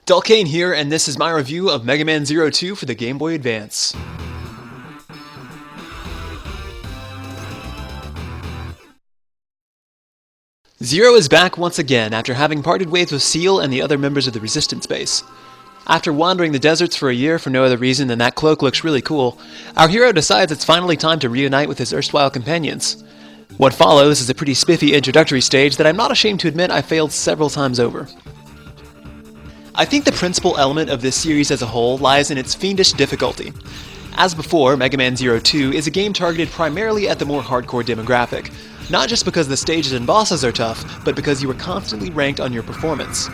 Dalkaen here, and this is my review of Mega Man Zero 2 for the Game Boy Advance. Zero is back once again after having parted ways with Seal and the other members of the Resistance base. After wandering the deserts for a year for no other reason than that cloak looks really cool, our hero decides it's finally time to reunite with his erstwhile companions. What follows is a pretty spiffy introductory stage that I'm not ashamed to admit I failed several times over. I think the principal element of this series as a whole lies in its fiendish difficulty. As before, Mega Man Zero 2 is a game targeted primarily at the more hardcore demographic, not just because the stages and bosses are tough, but because you are constantly ranked on your performance.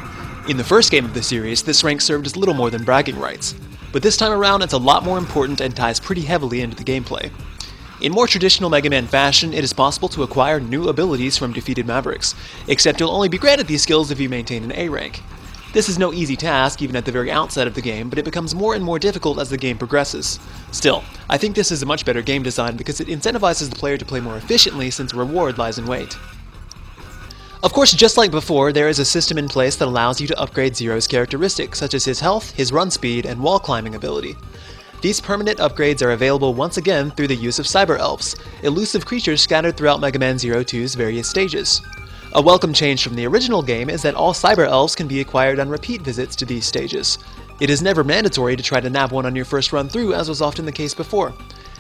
In the first game of the series, this rank served as little more than bragging rights, but this time around it's a lot more important and ties pretty heavily into the gameplay. In more traditional Mega Man fashion, it is possible to acquire new abilities from defeated Mavericks, except you'll only be granted these skills if you maintain an A rank. This is no easy task even at the very outset of the game, but it becomes more and more difficult as the game progresses. Still, I think this is a much better game design because it incentivizes the player to play more efficiently since reward lies in wait. Of course, just like before, there is a system in place that allows you to upgrade Zero's characteristics, such as his health, his run speed, and wall climbing ability. These permanent upgrades are available once again through the use of Cyber Elves, elusive creatures scattered throughout Mega Man Zero 2's various stages. A welcome change from the original game is that all Cyber Elves can be acquired on repeat visits to these stages. It is never mandatory to try to nab one on your first run through, as was often the case before.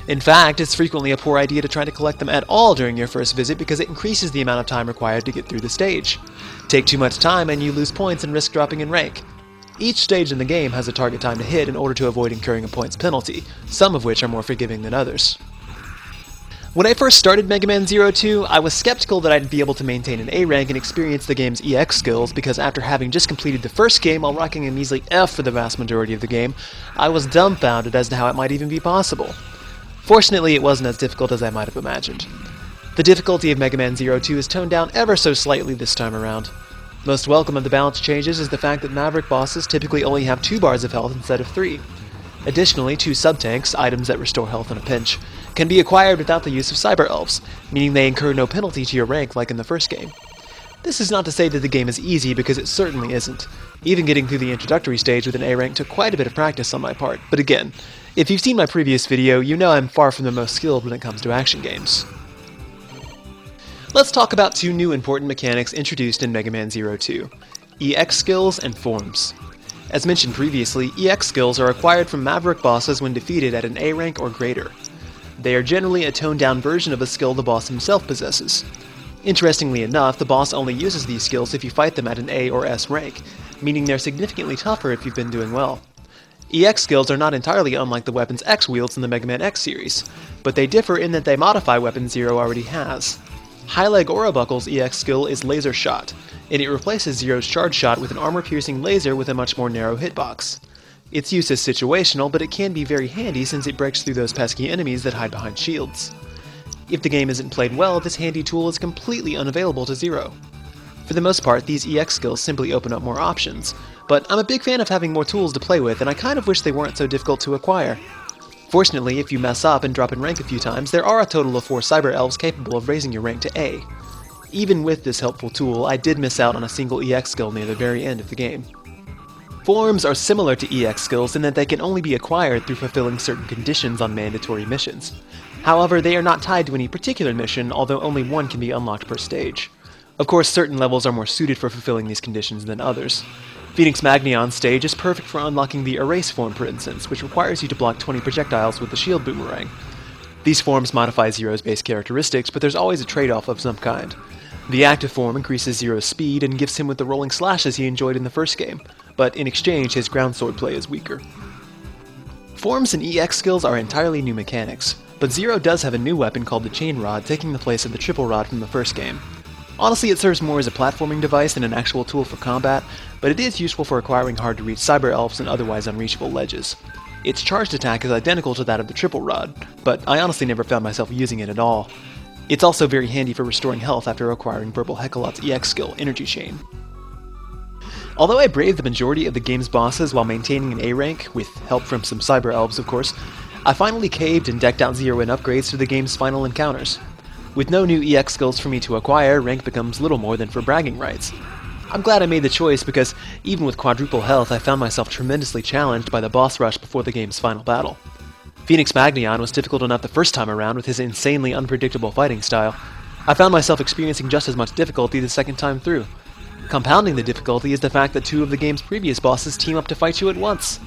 In fact, it's frequently a poor idea to try to collect them at all during your first visit because it increases the amount of time required to get through the stage. Take too much time and you lose points and risk dropping in rank. Each stage in the game has a target time to hit in order to avoid incurring a points penalty, some of which are more forgiving than others. When I first started Mega Man Zero 2, I was skeptical that I'd be able to maintain an A rank and experience the game's EX skills because after having just completed the first game while rocking a measly F for the vast majority of the game, I was dumbfounded as to how it might even be possible. Fortunately, it wasn't as difficult as I might have imagined. The difficulty of Mega Man Zero 2 is toned down ever so slightly this time around. Most welcome of the balance changes is the fact that Maverick bosses typically only have 2 bars of health instead of 3. Additionally, 2 sub-tanks, items that restore health in a pinch, can be acquired without the use of Cyber Elves, meaning they incur no penalty to your rank like in the first game. This is not to say that the game is easy, because it certainly isn't. Even getting through the introductory stage with an A rank took quite a bit of practice on my part, but again, if you've seen my previous video, you know I'm far from the most skilled when it comes to action games. Let's talk about 2 new important mechanics introduced in Mega Man Zero 2, EX skills and forms. As mentioned previously, EX skills are acquired from Maverick bosses when defeated at an A rank or greater. They are generally a toned-down version of a skill the boss himself possesses. Interestingly enough, the boss only uses these skills if you fight them at an A or S rank, meaning they're significantly tougher if you've been doing well. EX skills are not entirely unlike the weapons X wields in the Mega Man X series, but they differ in that they modify weapons Zero already has. High Leg Aura Buckle's EX skill is Laser Shot, and it replaces Zero's Charge Shot with an armor-piercing laser with a much more narrow hitbox. Its use is situational, but it can be very handy since it breaks through those pesky enemies that hide behind shields. If the game isn't played well, this handy tool is completely unavailable to Zero. For the most part, these EX skills simply open up more options, but I'm a big fan of having more tools to play with, and I kind of wish they weren't so difficult to acquire. Fortunately, if you mess up and drop in rank a few times, there are a total of 4 Cyber Elves capable of raising your rank to A. Even with this helpful tool, I did miss out on a single EX skill near the very end of the game. Forms are similar to EX skills in that they can only be acquired through fulfilling certain conditions on mandatory missions. However, they are not tied to any particular mission, although only one can be unlocked per stage. Of course, certain levels are more suited for fulfilling these conditions than others. Phoenix Magnion's stage is perfect for unlocking the Erase form, for instance, which requires you to block 20 projectiles with the shield boomerang. These forms modify Zero's base characteristics, but there's always a trade-off of some kind. The active form increases Zero's speed and gives him with the rolling slashes he enjoyed in the first game, but in exchange his ground sword play is weaker. Forms and EX skills are entirely new mechanics, but Zero does have a new weapon called the Chain Rod, taking the place of the Triple Rod from the first game. Honestly, it serves more as a platforming device than an actual tool for combat, but it is useful for acquiring hard-to-reach Cyber Elves and otherwise unreachable ledges. Its charged attack is identical to that of the Triple Rod, but I honestly never found myself using it at all. It's also very handy for restoring health after acquiring Verbal Hecalot's EX skill, Energy Chain. Although I braved the majority of the game's bosses while maintaining an A rank, with help from some Cyber Elves of course, I finally caved and decked out Zero in upgrades for the game's final encounters. With no new EX skills for me to acquire, rank becomes little more than for bragging rights. I'm glad I made the choice because even with quadruple health, I found myself tremendously challenged by the boss rush before the game's final battle. Phoenix Magnion was difficult enough the first time around with his insanely unpredictable fighting style. I found myself experiencing just as much difficulty the second time through. Compounding the difficulty is the fact that 2 of the game's previous bosses team up to fight you at once.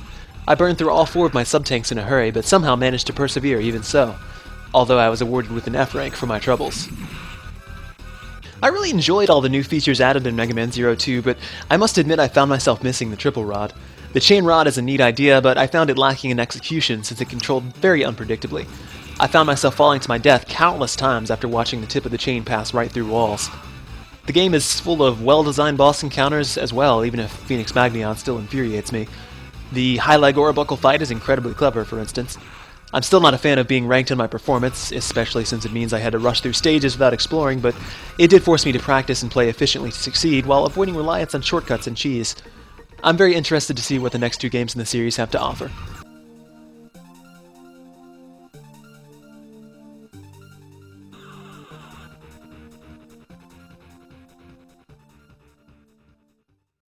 I burned through all 4 of my sub-tanks in a hurry, but somehow managed to persevere even so, although I was awarded with an F rank for my troubles. I really enjoyed all the new features added in Mega Man Zero 2, but I must admit I found myself missing the triple rod. The chain rod is a neat idea, but I found it lacking in execution since it controlled very unpredictably. I found myself falling to my death countless times after watching the tip of the chain pass right through walls. The game is full of well-designed boss encounters as well, even if Phoenix Magnion still infuriates me. The high leg Orabuckle fight is incredibly clever, for instance. I'm still not a fan of being ranked in my performance, especially since it means I had to rush through stages without exploring, but it did force me to practice and play efficiently to succeed while avoiding reliance on shortcuts and cheese. I'm very interested to see what the next 2 games in the series have to offer.